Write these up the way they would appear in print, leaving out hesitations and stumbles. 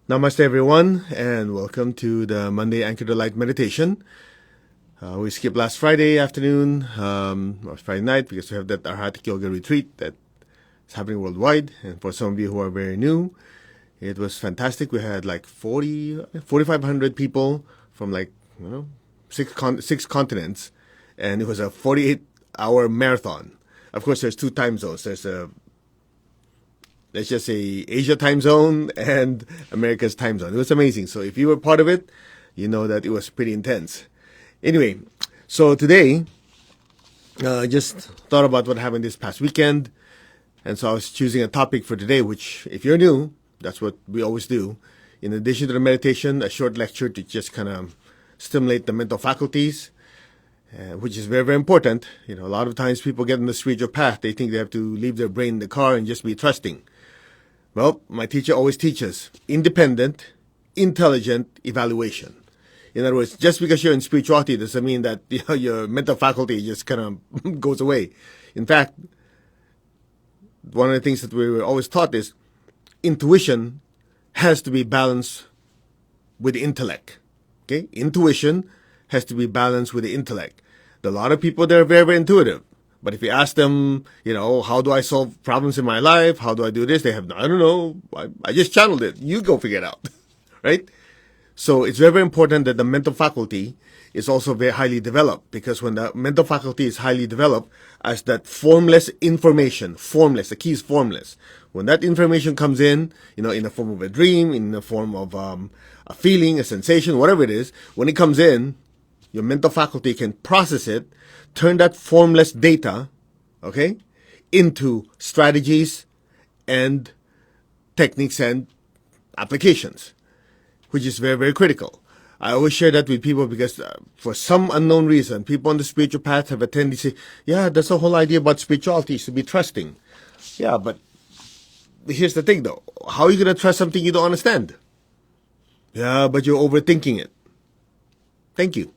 Namaste, everyone, and welcome to the Monday Anchor to Light meditation. We skipped last Friday afternoon, or Friday night, because we have that Arhatic Yoga retreat that's happening worldwide. And for some of you who are very new, it was fantastic. We had like 4,500 people from six continents, and it was a 48-hour marathon. Of course, there's two time zones. There's let's just say Asia time zone and America's time zone. It was amazing. So if you were part of it, you know that it was pretty intense. Anyway, so today, I just thought about what happened this past weekend. And so I was choosing a topic for today, which if you're new, that's what we always do. In addition to the meditation, a short lecture to just kind of stimulate the mental faculties, which is very, very important. A lot of times people get on the spiritual path. They think they have to leave their brain in the car and just be trusting. Well, my teacher always teaches independent, intelligent evaluation. In other words, just because you're in spirituality doesn't mean that your mental faculty just kind of goes away. In fact, one of the things that we were always taught is intuition has to be balanced with the intellect. Okay? Intuition has to be balanced with the intellect. There are a lot of people that are very, very intuitive. But if you ask them, how do I solve problems in my life? How do I do this? They have, I don't know. I just channeled it. You go figure it out. Right? So it's very, very important that the mental faculty is also very highly developed, because when the mental faculty is highly developed as that formless information, the key is formless. When that information comes in, in the form of a dream, in the form of a feeling, a sensation, whatever it is, when it comes in, your mental faculty can process it, turn that formless data, okay, into strategies and techniques and applications, which is very, very critical. I always share that with people because for some unknown reason, people on the spiritual path have a tendency, that's the whole idea about spirituality, is to be trusting. Yeah, but here's the thing though. How are you going to trust something you don't understand? Yeah, but you're overthinking it. Thank you.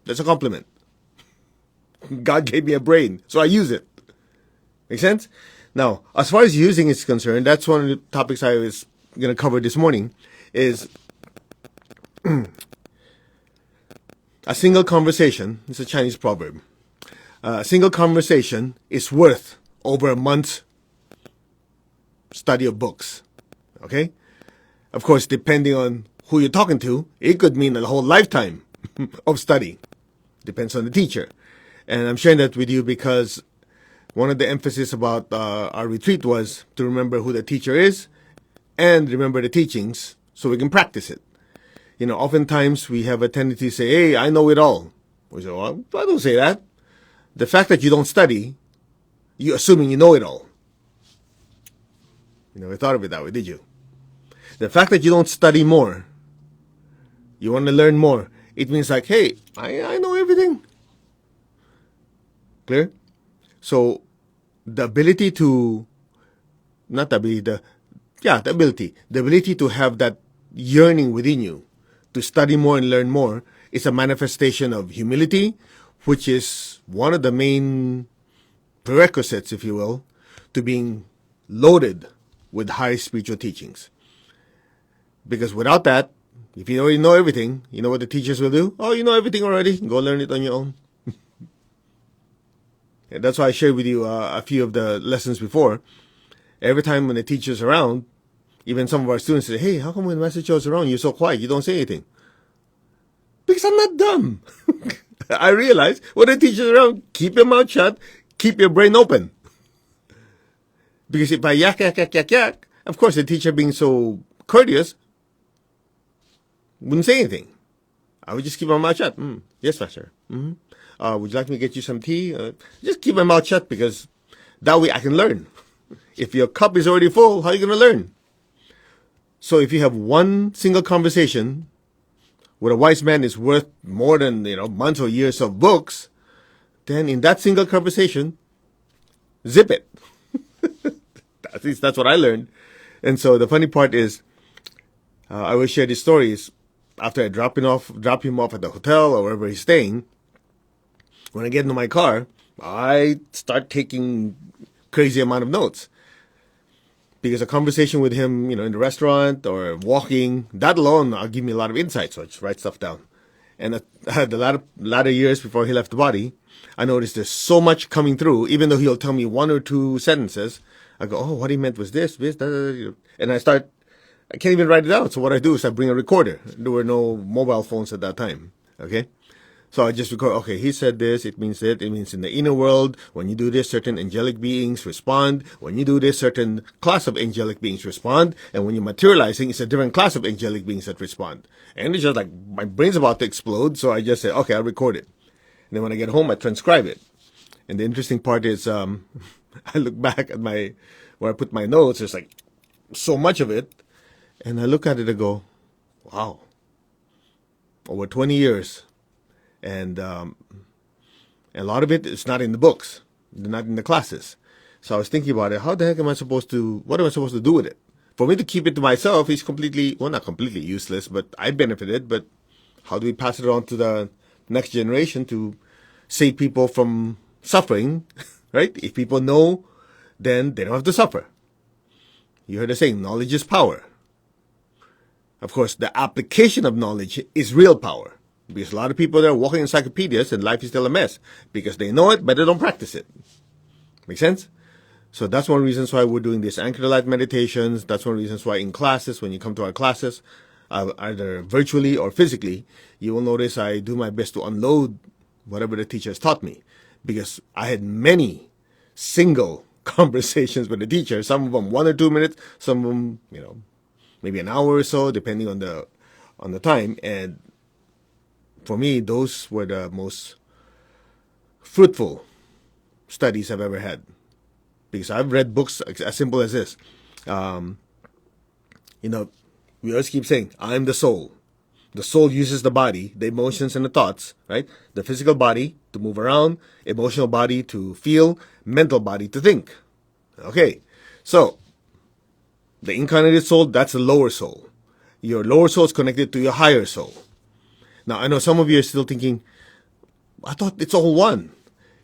That's a compliment. God gave me a brain, so I use it. Make sense? Now, as far as using is concerned, that's one of the topics I was going to cover this morning, is a single conversation. It's a Chinese proverb. A single conversation is worth over a month's study of books. Okay? Of course, depending on who you're talking to, it could mean a whole lifetime of study. Depends on the teacher. And I'm sharing that with you because one of the emphasis about our retreat was to remember who the teacher is and remember the teachings so we can practice it. Oftentimes we have a tendency to say, hey, I know it all. We say, well, I don't say that. The fact that you don't study, you're assuming you know it all. You never thought of it that way, did you? The fact that you don't study more, you want to learn more, it means like, hey, I know everything. Clear? So the ability to, not the ability, the ability to have that yearning within you to study more and learn more is a manifestation of humility, which is one of the main prerequisites, if you will, to being loaded with high spiritual teachings. Because without that, if you already know everything, you know what the teachers will do? Oh, you know everything already. Go learn it on your own. And that's why I shared with you a few of the lessons before. Every time when the teacher's around, even some of our students say, hey, how come when Master Cho's around, you're so quiet, you don't say anything? Because I'm not dumb. I realize when the teacher's around, keep your mouth shut, keep your brain open. Because if I yak, of course the teacher being so courteous, wouldn't say anything. I would just keep my mouth shut. Yes, Master. Mm-hmm. Would you like me to get you some tea? Just keep my mouth shut because that way I can learn. If your cup is already full, how are you going to learn? So if you have one single conversation where a wise man is worth more than, months or years of books, then in that single conversation, zip it. At least that's what I learned. And so the funny part is, I will share these stories after I drop him off at the hotel or wherever he's staying. When I get into my car, I start taking crazy amount of notes. Because a conversation with him, in the restaurant or walking, that alone will give me a lot of insight. So I just write stuff down. And the latter years before he left the body, I noticed there's so much coming through. Even though he'll tell me one or two sentences, I go, oh, what he meant was this, da, da, da. And I can't even write it out. So what I do is I bring a recorder. There were no mobile phones at that time. Okay? So I just record, okay, he said this, it means that, it means in the inner world, when you do this, certain angelic beings respond. When you do this, certain class of angelic beings respond. And when you're materializing, it's a different class of angelic beings that respond. And it's just like, my brain's about to explode, so I just say, okay, I'll record it. And then when I get home, I transcribe it. And the interesting part is, I look back at where I put my notes, there's like so much of it. And I look at it and go, wow, over 20 years. And a lot of it is not in the books, not in the classes. So I was thinking about it. How the heck what am I supposed to do with it? For me to keep it to myself is not completely useless, but I benefited. But how do we pass it on to the next generation to save people from suffering, right? If people know, then they don't have to suffer. You heard the saying, knowledge is power. Of course, the application of knowledge is real power. Because a lot of people are walking encyclopedias and life is still a mess. Because they know it, but they don't practice it. Make sense? So that's one reason why we're doing these Anchor to Light meditations. That's one reason why in classes, when you come to our classes, either virtually or physically, you will notice I do my best to unload whatever the teacher has taught me. Because I had many single conversations with the teacher. Some of them 1 or 2 minutes. Some of them, maybe an hour or so, depending on the time. And for me, those were the most fruitful studies I've ever had. Because I've read books as simple as this. We always keep saying, I'm the soul. The soul uses the body, the emotions and the thoughts, right? The physical body to move around, emotional body to feel, mental body to think. Okay, so the incarnated soul, that's the lower soul. Your lower soul is connected to your higher soul. Now, I know some of you are still thinking, I thought it's all one.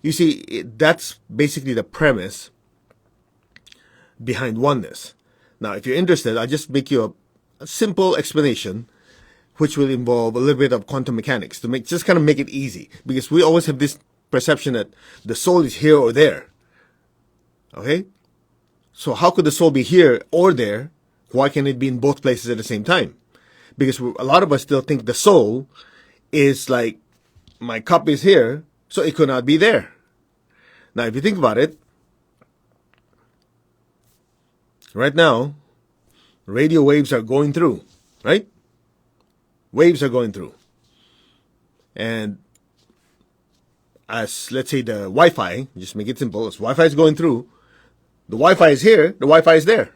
You see, that's basically the premise behind oneness. Now, if you're interested, I'll just make you a simple explanation, which will involve a little bit of quantum mechanics to just kind of make it easy. Because we always have this perception that the soul is here or there. Okay? So how could the soul be here or there? Why can't it be in both places at the same time? Because a lot of us still think the soul is like, my cup is here, so it could not be there. Now, if you think about it, right now, radio waves are going through, right? Waves are going through. And as, let's say, the Wi-Fi, just make it simple, as Wi-Fi is going through, the Wi-Fi is here, the Wi-Fi is there.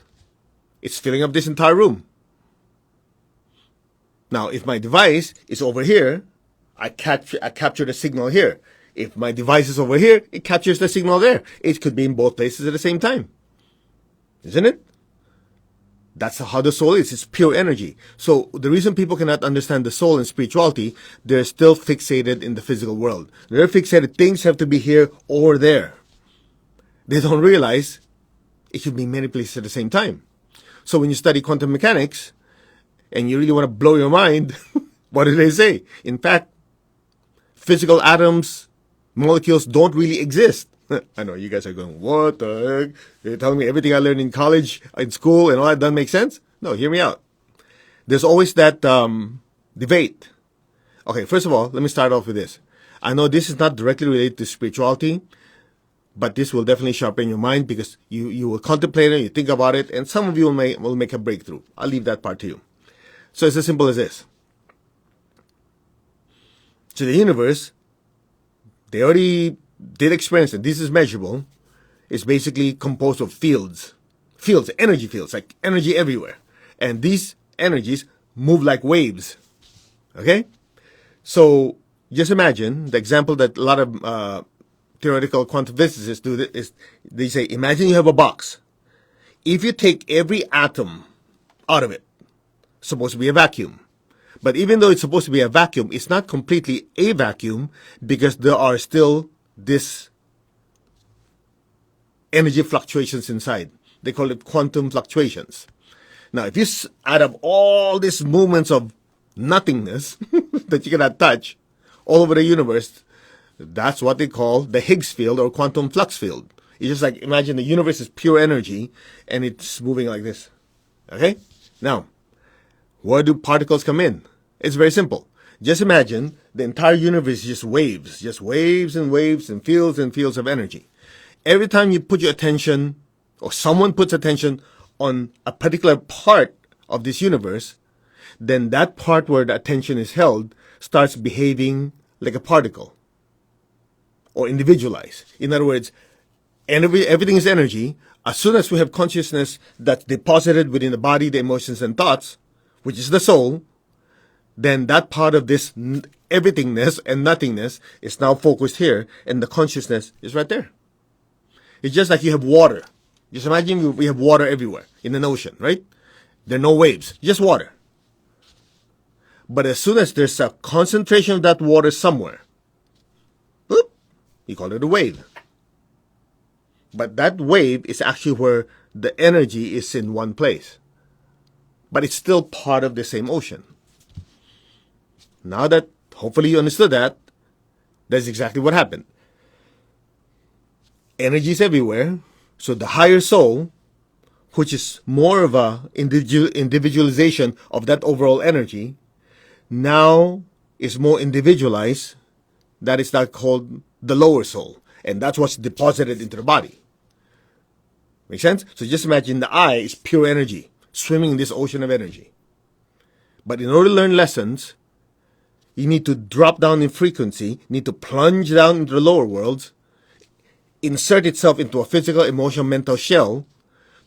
It's filling up this entire room. Now, if my device is over here, I capture the signal here. If my device is over here, it captures the signal there. It could be in both places at the same time. Isn't it? That's how the soul is. It's pure energy. So the reason people cannot understand the soul and spirituality, they're still fixated in the physical world. They're fixated. Things have to be here or there. They don't realize it should be many places at the same time. So when you study quantum mechanics, and you really want to blow your mind, what do they say? In fact, physical atoms, molecules don't really exist. I know you guys are going, what the heck? You're telling me everything I learned in college, in school, and all that doesn't make sense? No, hear me out. There's always that debate. Okay, first of all, let me start off with this. I know this is not directly related to spirituality, but this will definitely sharpen your mind because you will contemplate it, you think about it, and some of you will make a breakthrough. I'll leave that part to you. So it's as simple as this. So the universe, they already did experience it. This is measurable. It's basically composed of fields. Fields, energy fields, like energy everywhere. And these energies move like waves. Okay? So just imagine the example that a lot of theoretical quantum physicists do is they say, imagine you have a box. If you take every atom out of it, it's supposed to be a vacuum. But even though it's supposed to be a vacuum, it's not completely a vacuum because there are still this energy fluctuations inside. They call it quantum fluctuations. Now, if you add up all these movements of nothingness that you cannot touch all over the universe, that's what they call the Higgs field or quantum flux field. It's just like, imagine the universe is pure energy and it's moving like this. Okay? Now, where do particles come in? It's very simple. Just imagine the entire universe is just waves and waves and fields of energy. Every time you put your attention, or someone puts attention on a particular part of this universe, then that part where the attention is held starts behaving like a particle or individualized. In other words, everything is energy. As soon as we have consciousness that's deposited within the body, the emotions and thoughts, which is the soul, then that part of this everythingness and nothingness is now focused here, and the consciousness is right there. It's just like you have water. Just imagine we have water everywhere in an ocean, right? There are no waves, just water. But as soon as there's a concentration of that water somewhere, boop, you call it a wave. But that wave is actually where the energy is in one place. But it's still part of the same ocean. Now that hopefully you understood that, that's exactly what happened. Energy is everywhere. So the higher soul, which is more of a individualization of that overall energy, now is more individualized. That is now called the lower soul. And that's what's deposited into the body. Make sense? So just imagine the I is pure energy, swimming in this ocean of energy. But in order to learn lessons, you need to drop down in frequency, need to plunge down into the lower worlds, insert itself into a physical, emotional, mental shell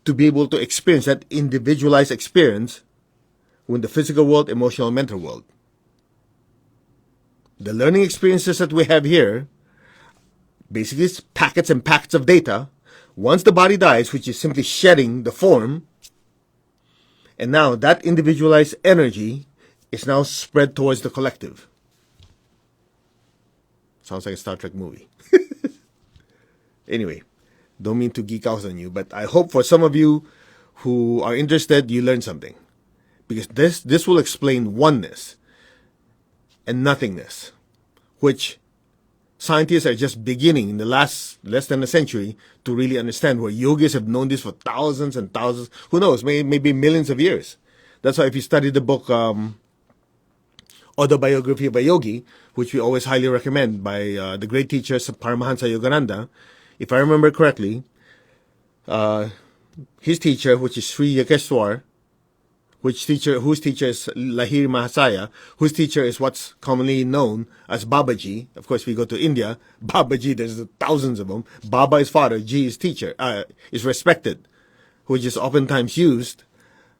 to be able to experience that individualized experience with the physical world, emotional, and mental world. The learning experiences that we have here, basically it's packets and packets of data. Once the body dies, which is simply shedding the form, and now that individualized energy is now spread towards the collective. Sounds like a Star Trek movie. Anyway, don't mean to geek out on you, but I hope for some of you who are interested, you learn something. Because this will explain oneness and nothingness, which scientists are just beginning in the less than a century to really understand, where yogis have known this for thousands and thousands, who knows, maybe millions of years. That's why if you study the book Autobiography of a Yogi, which we always highly recommend by the great teacher Paramahansa Yogananda, if I remember correctly, his teacher, which is Sri Yogeshwar, whose teacher is Lahiri Mahasaya, whose teacher is what's commonly known as Babaji. Of course, we go to India, Babaji, there's thousands of them. Baba is father, Ji is teacher, is respected, which is oftentimes used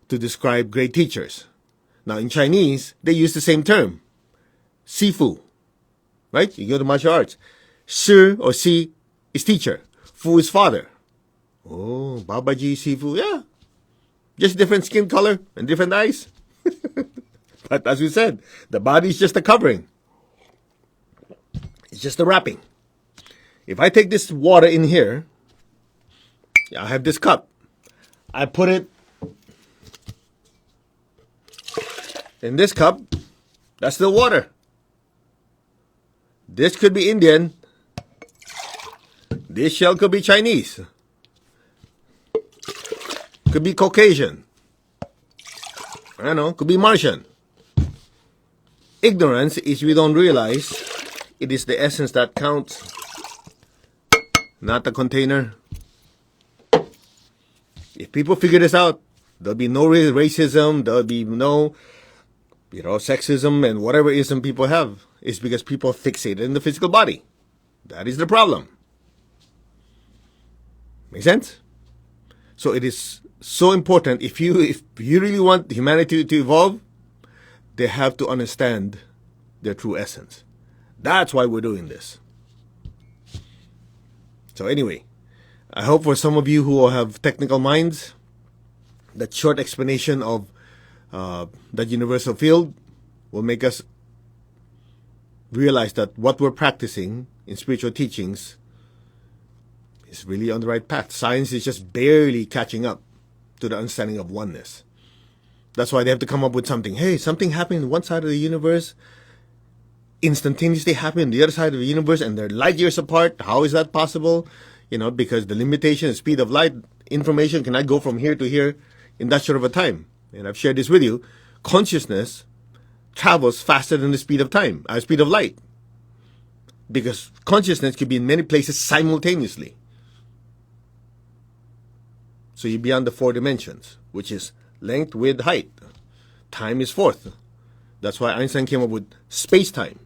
to describe great teachers. Now, in Chinese, they use the same term, Sifu, right? You go to martial arts. Shi or Si is teacher. Fu is father. Oh, Babaji, Sifu, yeah. Just different skin color and different eyes. But as we said, the body is just a covering. It's just a wrapping. If I take this water in here, I have this cup. I put it in this cup. That's still water. This could be Indian. This shell could be Chinese. Could be Caucasian. I don't know. Could be Martian. Ignorance is we don't realize it is the essence that counts, not the container. If people figure this out, there'll be no racism. There'll be no, sexism and whatever ism people have. It's because people are fixated in the physical body. That is the problem. Make sense? So it is so important. If you really want humanity to evolve, they have to understand their true essence. That's why we're doing this. So anyway, I hope for some of you who have technical minds, that short explanation of that universal field will make us realize that what we're practicing in spiritual teachings is really on the right path. Science is just barely catching up to the understanding of oneness. That's why they have to come up with something. Hey, something happened in one side of the universe, instantaneously happened in the other side of the universe, and they're light years apart. How is that possible? Because the limitation and speed of light, information cannot go from here to here in that short of a time. And I've shared this with you. Consciousness travels faster than the speed of time, speed of light. Because consciousness could be in many places simultaneously. So you're beyond the 4 dimensions, which is length, width, height. Time is fourth. That's why Einstein came up with space-time.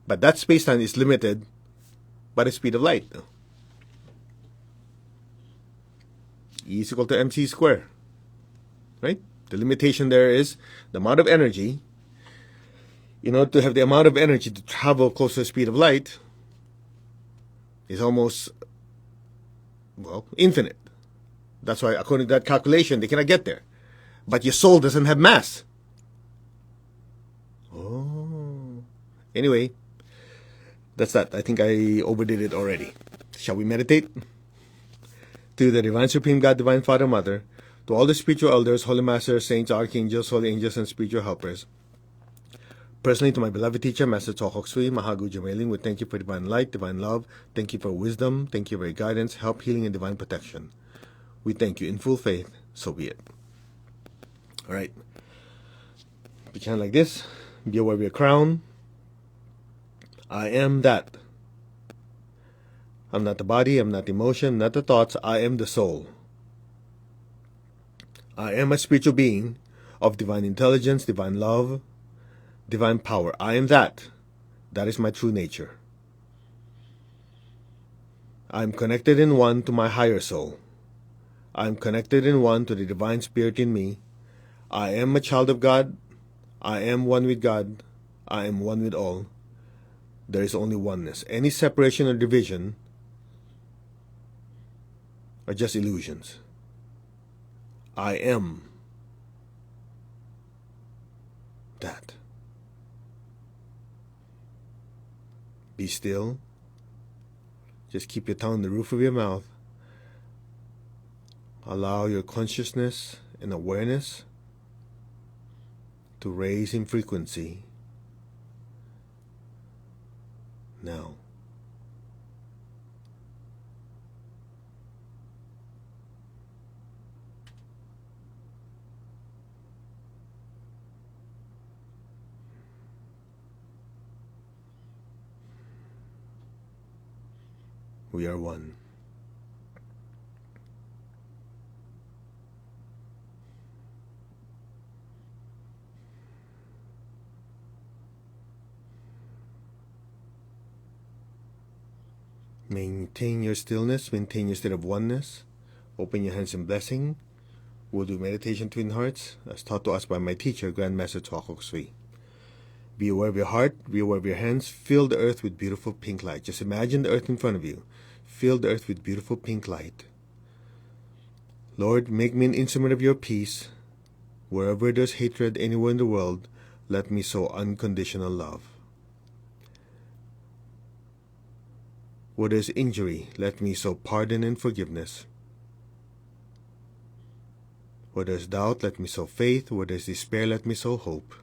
But that space-time is limited by the speed of light. E is equal to mc squared. Right? The limitation there is the amount of energy. To have the amount of energy to travel close to the speed of light is almost, infinite. That's why, according to that calculation, they cannot get there. But your soul doesn't have mass. Oh. Anyway, that's that. I think I overdid it already. Shall we meditate? To the Divine Supreme God, Divine Father, Mother, to all the spiritual elders, holy masters, saints, archangels, holy angels, and spiritual helpers. Personally, to my beloved teacher, Master Tsokhok Sui, Mahagu Jameling, we thank you for divine light, divine love. Thank you for wisdom. Thank you for your guidance, help, healing, and divine protection. We thank you in full faith. So be it. All right. Be kind like this. Be aware of your crown. I am that. I'm not the body. I'm not the emotion. Not the thoughts. I am the soul. I am a spiritual being of divine intelligence, divine love, divine power. I am that. That is my true nature. I am connected in one to my higher soul. I am connected in one to the divine spirit in me. I am a child of God. I am one with God. I am one with all. There is only oneness. Any separation or division are just illusions. I am that. Be still. Just keep your tongue on the roof of your mouth. Allow your consciousness and awareness to raise in frequency now. We are one. Maintain your stillness, maintain your state of oneness. Open your hands in blessing. We'll do meditation twin hearts, as taught to us by my teacher, Grandmaster Tsokhok Sui. Be aware of your heart, be aware of your hands. Fill the earth with beautiful pink light. Just imagine the earth in front of you. Fill the earth with beautiful pink light. Lord, make me an instrument of your peace. Wherever there's hatred anywhere in the world, let me sow unconditional love. Where there's injury, let me sow pardon and forgiveness. Where there's doubt, let me sow faith. Where there's despair, let me sow hope.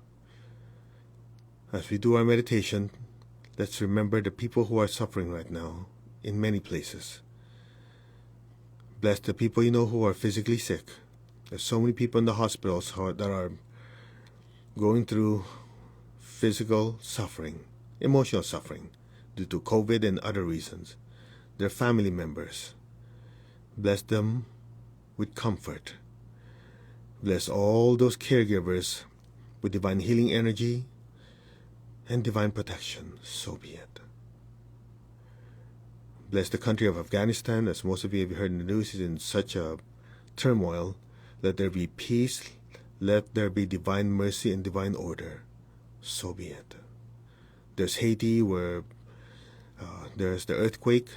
As we do our meditation, let's remember the people who are suffering right now in many places. Bless the people you know who are physically sick. There's so many people in the hospitals that are going through physical suffering, emotional suffering, due to COVID and other reasons. Their family members. Bless them with comfort. Bless all those caregivers with divine healing energy and divine protection. So be it. Bless the country of Afghanistan, as most of you have heard in the news, is in such a turmoil. Let there be peace. Let there be divine mercy and divine order. So be it. There's Haiti, where there's the earthquake.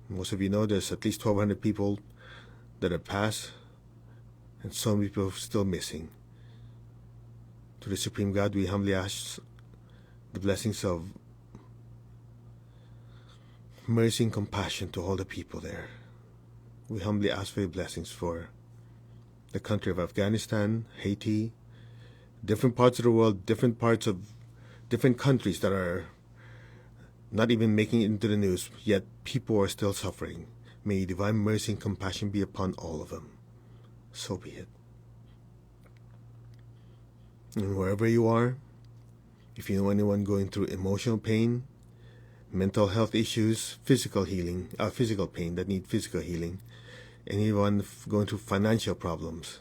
Most of you know there's at least 1,200 people that have passed, and so many people still missing. To the Supreme God, we humbly ask the blessings of mercy and compassion to all the people there. We humbly ask for your blessings for the country of Afghanistan, Haiti, different parts of the world, different countries that are not even making it into the news, yet people are still suffering. May divine mercy and compassion be upon all of them. So be it. And wherever you are, if you know anyone going through emotional pain, mental health issues, physical pain that need physical healing, anyone going through financial problems,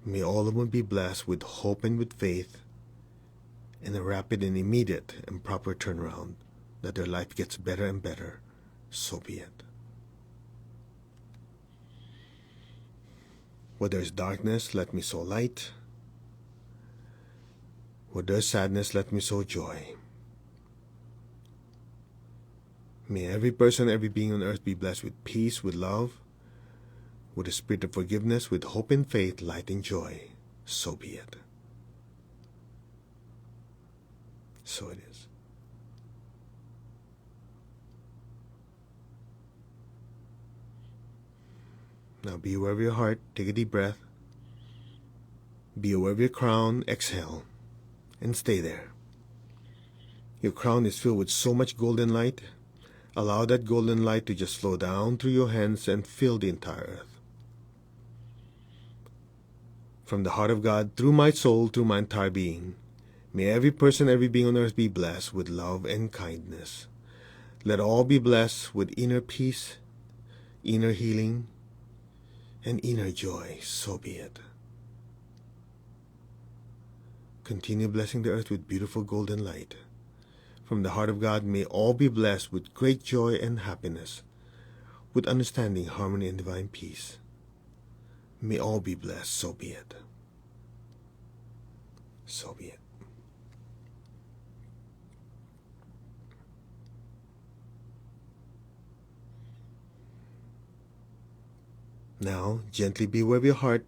may all of them be blessed with hope and with faith in a rapid and immediate and proper turnaround, that their life gets better and better. So be it. Where there is darkness, let me sow light. Where there is sadness, let me sow joy. May every person, every being on earth be blessed with peace, with love, with a spirit of forgiveness, with hope and faith, light and joy. So be it. So it is. Now be aware of your heart. Take a deep breath. Be aware of your crown. Exhale. And stay there. Your crown is filled with so much golden light. Allow that golden light to just flow down through your hands and fill the entire earth. From the heart of God, through my soul, through my entire being, may every person, every being on earth be blessed with love and kindness. Let all be blessed with inner peace, inner healing, and inner joy. So be it. Continue blessing the earth with beautiful golden light. From the heart of God, may all be blessed with great joy and happiness, with understanding, harmony, and divine peace. May all be blessed. So be it. So be it. Now, gently be aware of your heart.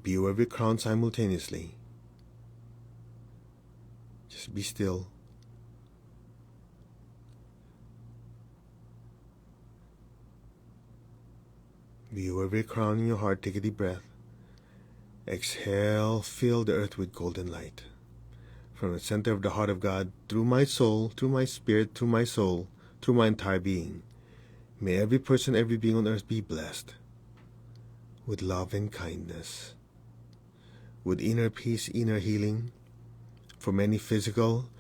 Be aware of your crown simultaneously. Just be still. Be aware of your crown in your heart. Take a deep breath. Exhale. Fill the earth with golden light. From the center of the heart of God, through my soul, through my spirit, through my soul, through my entire being, may every person, every being on earth be blessed with love and kindness, with inner peace, inner healing, for many physical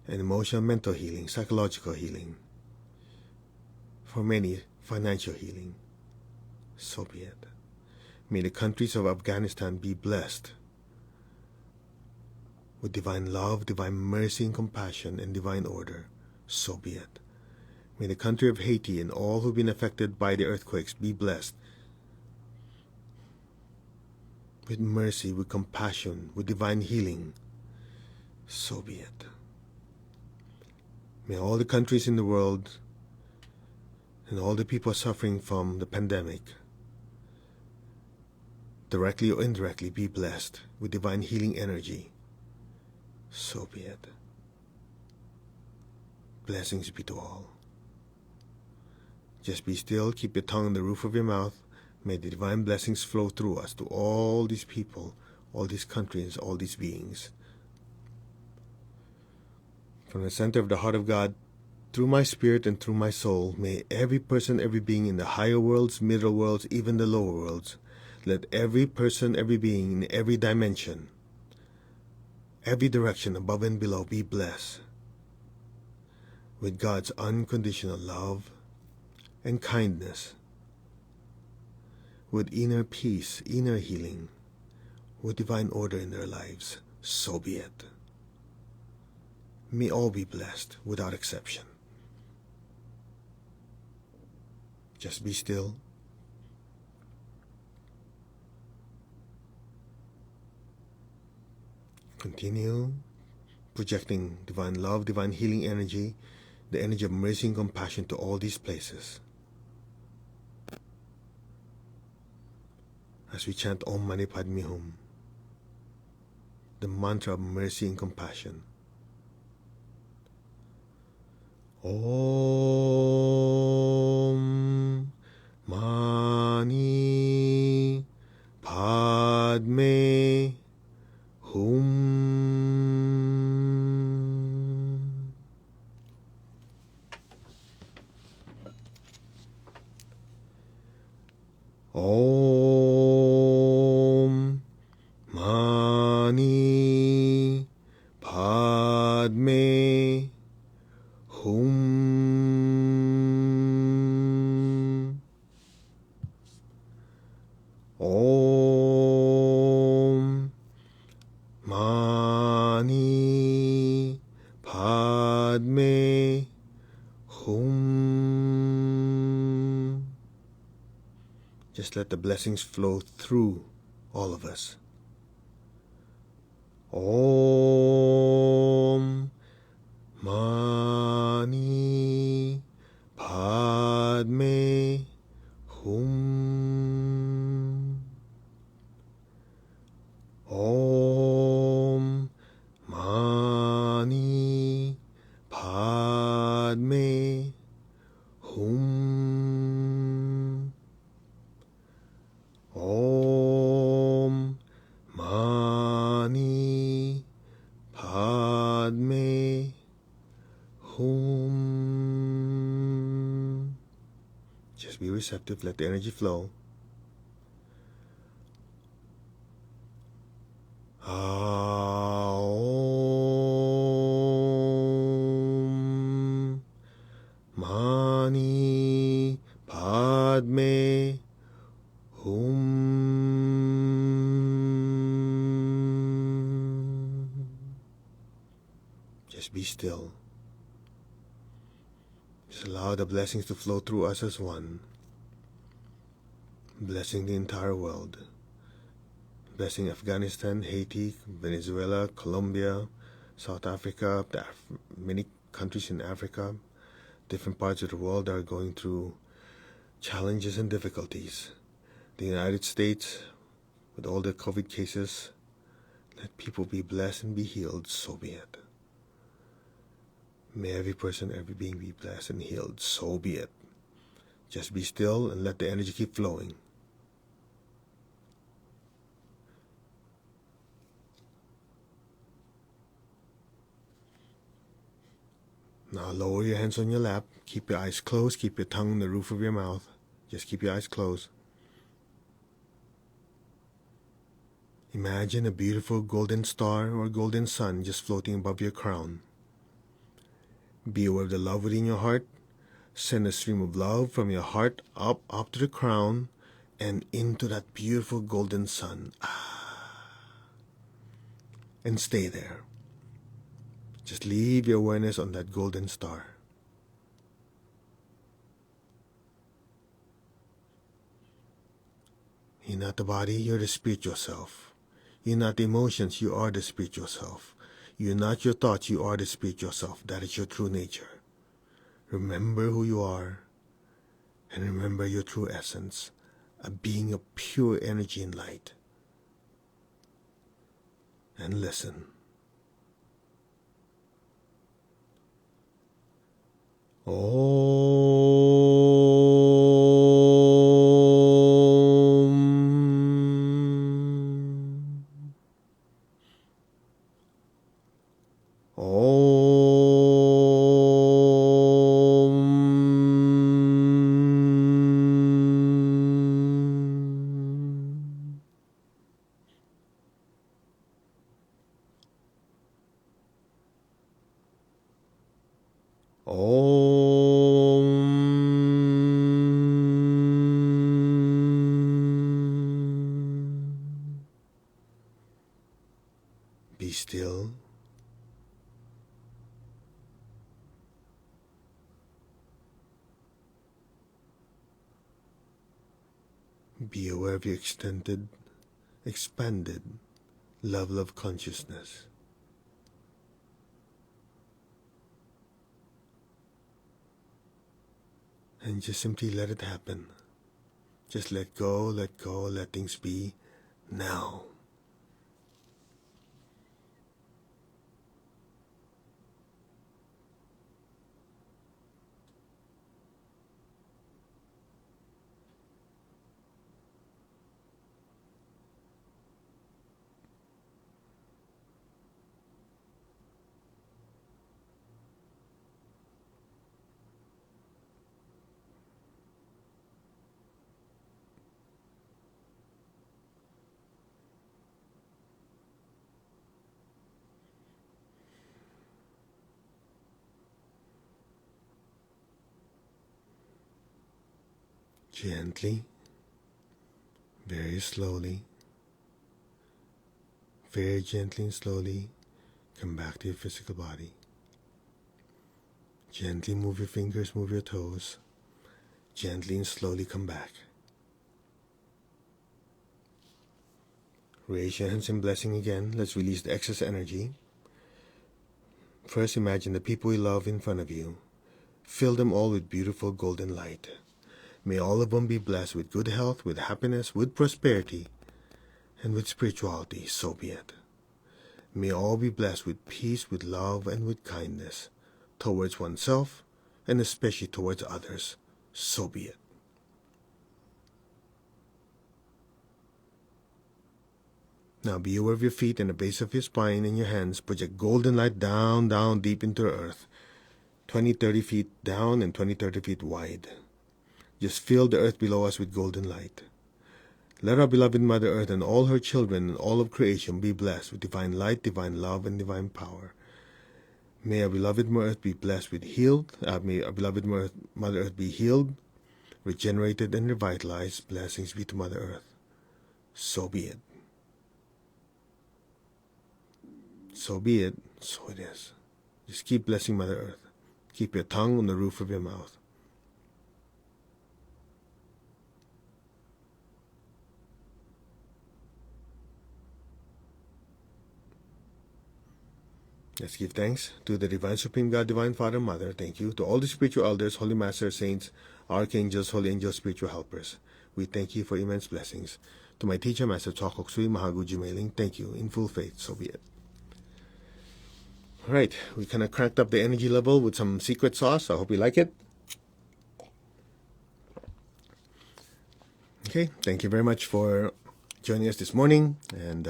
and emotional, mental healing, psychological healing, for many financial healing. So be it. May the countries of Afghanistan be blessed with divine love, divine mercy and compassion, and divine order. So be it. May the country of Haiti and all who have been affected by the earthquakes be blessed with mercy, with compassion, with divine healing. So be it. May all the countries in the world and all the people suffering from the pandemic, directly or indirectly, be blessed with divine healing energy. So be it. Blessings be to all. Just be still, keep your tongue on the roof of your mouth. May the divine blessings flow through us to all these people, all these countries, all these beings. From the center of the heart of God, through my spirit and through my soul, may every person, every being in the higher worlds, middle worlds, even the lower worlds, let every person, every being in every dimension, every direction, above and below, be blessed with God's unconditional love and kindness, with inner peace, inner healing, with divine order in their lives. So be it. May all be blessed without exception. Just be still. Continue projecting divine love, divine healing energy, the energy of mercy and compassion to all these places. As we chant Om Mani Padme Hum, the mantra of mercy and compassion. Om Mani Padme Hum. Om Mani Padme Hum. Om Mani Padme Hum. Just let the blessings flow through all of us. Om Mani Padme Hum. Om Mani Padme Hum. Om Mani Padme Hum. Just be receptive, let the energy flow. Om Mani Padme Hum. Just be still. Just allow the blessings to flow through us as one, blessing the entire world, blessing Afghanistan, Haiti, Venezuela, Colombia, South Africa, many countries in Africa, different parts of the world are going through challenges and difficulties. The United States, with all the COVID cases, let people be blessed and be healed, so be it. May every person, every being be blessed and healed, so be it. Just be still and let the energy keep flowing. Now lower your hands on your lap, keep your eyes closed, keep your tongue on the roof of your mouth. Just keep your eyes closed. Imagine a beautiful golden star or golden sun just floating above your crown. Be aware of the love within your heart. Send a stream of love from your heart up to the crown and into that beautiful golden sun. And stay there. Just leave your awareness on that golden star. You're not the body, you're the spiritual self. You're not the emotions, you are the spiritual self. You're not your thoughts, you are the spiritual self. That is your true nature. Remember who you are, and remember your true essence, a being of pure energy and light. And listen. Be still. Be aware of your expanded level of consciousness. And just simply let it happen. Just let go, let things be now. Gently, very slowly, very gently and slowly, come back to your physical body. Gently move your fingers, move your toes. Gently and slowly come back. Raise your hands in blessing again. Let's release the excess energy. First, imagine the people you love in front of you. Fill them all with beautiful golden light. May all of them be blessed with good health, with happiness, with prosperity, and with spirituality. So be it. May all be blessed with peace, with love, and with kindness towards oneself, and especially towards others. So be it. Now be aware of your feet and the base of your spine, and your hands. Project golden light down, down, deep into the earth. 20, 30 feet down and 20, 30 feet wide. Just fill the earth below us with golden light. Let our beloved Mother Earth and all her children and all of creation be blessed with divine light, divine love, and divine power. May our beloved Mother Earth be blessed with may our beloved Mother Earth be healed, regenerated, and revitalized. Blessings be to Mother Earth. So be it. So be it, so it is. Just keep blessing Mother Earth. Keep your tongue on the roof of your mouth. Let's give thanks to the Divine Supreme God, Divine Father, Mother. Thank you. To all the spiritual elders, Holy Masters, Saints, Archangels, Holy Angels, spiritual helpers. We thank you for immense blessings. To my teacher, Master Chokok Sui Mahagu Jumailing, thank you. In full faith, so be it. All right, we kind of cranked up the energy level with some secret sauce. I hope you like it. Okay, thank you very much for joining us this morning. And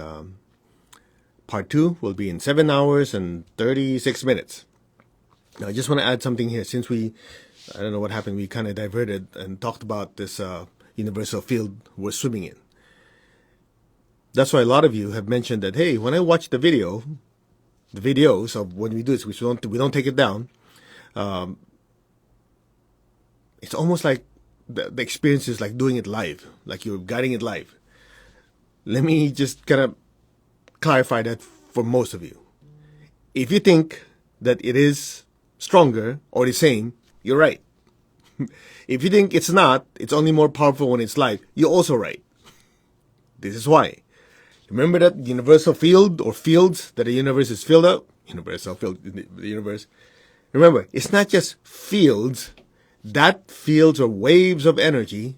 part 2 will be in 7 hours and 36 minutes. Now, I just want to add something here. Since I don't know what happened, we kind of diverted and talked about this universal field we're swimming in. That's why a lot of you have mentioned that, hey, when I watch the videos of when we do this, we don't take it down. It's almost like the experience is like doing it live, like you're guiding it live. Let me just kind of clarify that for most of you. If you think that it is stronger or the same, you're right. If you think it's not, it's only more powerful when it's live, you're also right. This is why. Remember that universal field or fields that the universe is filled up? Universal field, the universe. Remember, it's not just fields. That fields or waves of energy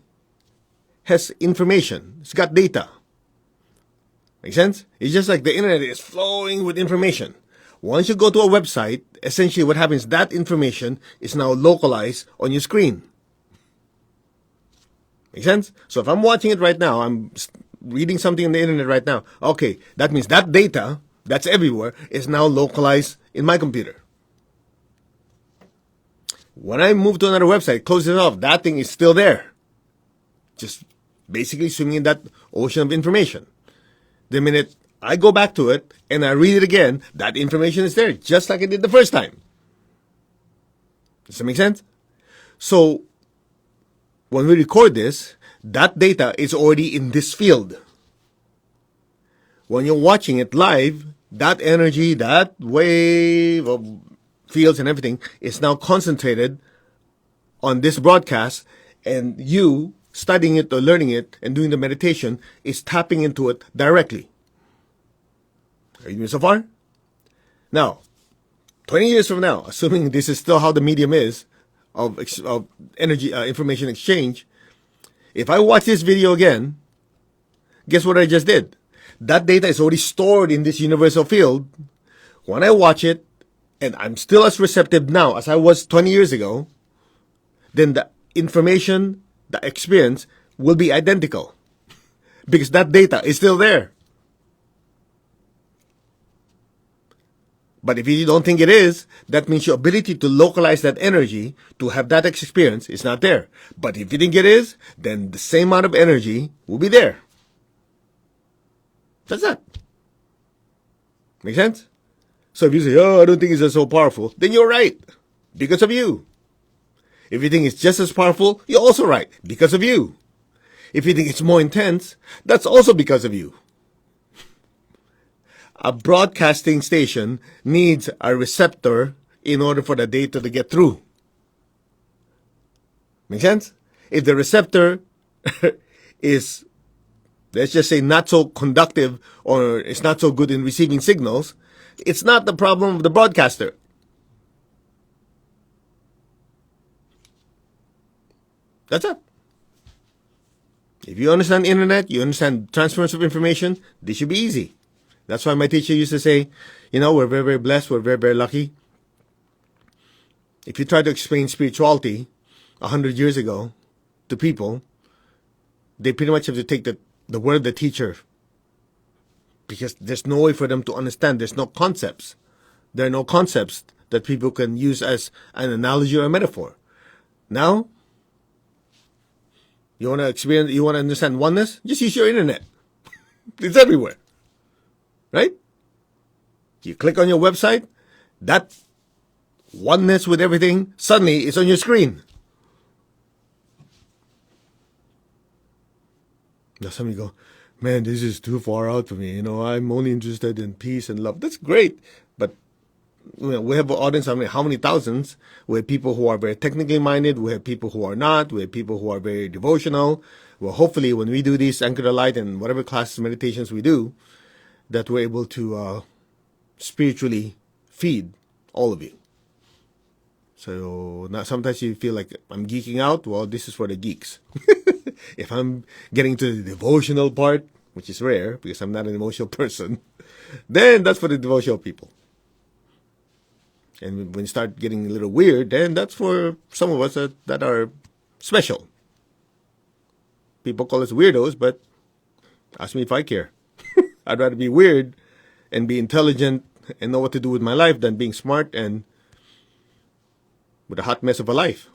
has information. It's got data. Make sense? It's just like the internet is flowing with information. Once you go to a website, essentially what happens, that information is now localized on your screen. Make sense? So if I'm watching it right now, I'm reading something on the internet right now. Okay, that means that data that's everywhere is now localized in my computer. When I move to another website, close it off, that thing is still there. Just basically swimming in that ocean of information. The minute I go back to it and I read it again, that information is there, just like I did the first time. Does that make sense? So, when we record this, that data is already in this field. When you're watching it live, that energy, that wave of fields and everything is now concentrated on this broadcast, and you studying it or learning it and doing the meditation is tapping into it directly. Are you with me so far? Now, 20 years from now, assuming this is still how the medium is of energy, information exchange, if I watch this video again, guess what I just did? That data is already stored in this universal field. When I watch it, and I'm still as receptive now as I was 20 years ago, then the information, the experience will be identical. Because that data is still there. But if you don't think it is, that means your ability to localize that energy, to have that experience, is not there. But if you think it is, then the same amount of energy will be there. That's that. Make sense? So if you say, oh, I don't think it's so powerful, then you're right. Because of you. If you think it's just as powerful, you're also right, because of you. If you think it's more intense, that's also because of you. A broadcasting station needs a receptor in order for the data to get through. Make sense? If the receptor is, let's just say, not so conductive or it's not so good in receiving signals, it's not the problem of the broadcaster. That's it. If you understand internet, you understand transference of information, this should be easy. That's why my teacher used to say, we're very, very blessed, we're very, very lucky. If you try to explain spirituality 100 years ago to people, they pretty much have to take the word of the teacher, because there's no way for them to understand. There's no concepts. There are no concepts that people can use as an analogy or a metaphor. Now, you want to understand oneness? Just use your internet. It's everywhere. Right? You click on your website, that oneness with everything suddenly is on your screen. Now some of you go, man, this is too far out for me. I'm only interested in peace and love. That's great. But we have an audience, how many thousands? We have people who are very technically minded. We have people who are not. We have people who are very devotional. Well, hopefully when we do these Anchor the Light and whatever classes, meditations we do, that we're able to spiritually feed all of you. So now sometimes you feel like I'm geeking out. Well, this is for the geeks. If I'm getting to the devotional part, which is rare because I'm not an emotional person, then that's for the devotional people. And when you start getting a little weird, then that's for some of us that are special. People call us weirdos, but ask me if I care. I'd rather be weird and be intelligent and know what to do with my life than being smart and with a hot mess of a life.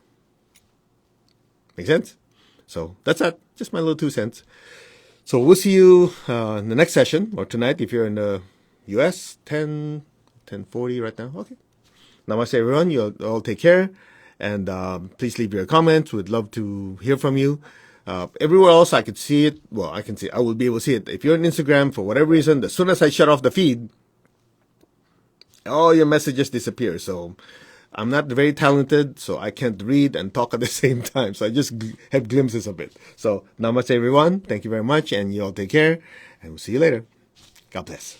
Make sense? So that's that. Just my little 2 cents. So we'll see you in the next session, or tonight if you're in the US, 10:40 right now. Okay. Namaste, everyone. You all take care. And please leave your comments. We'd love to hear from you. Everywhere else I could see it. Well, I will be able to see it. If you're on Instagram, for whatever reason, as soon as I shut off the feed, all your messages disappear. So I'm not very talented, so I can't read and talk at the same time. So I just have glimpses of it. So namaste, everyone. Thank you very much. And you all take care. And we'll see you later. God bless.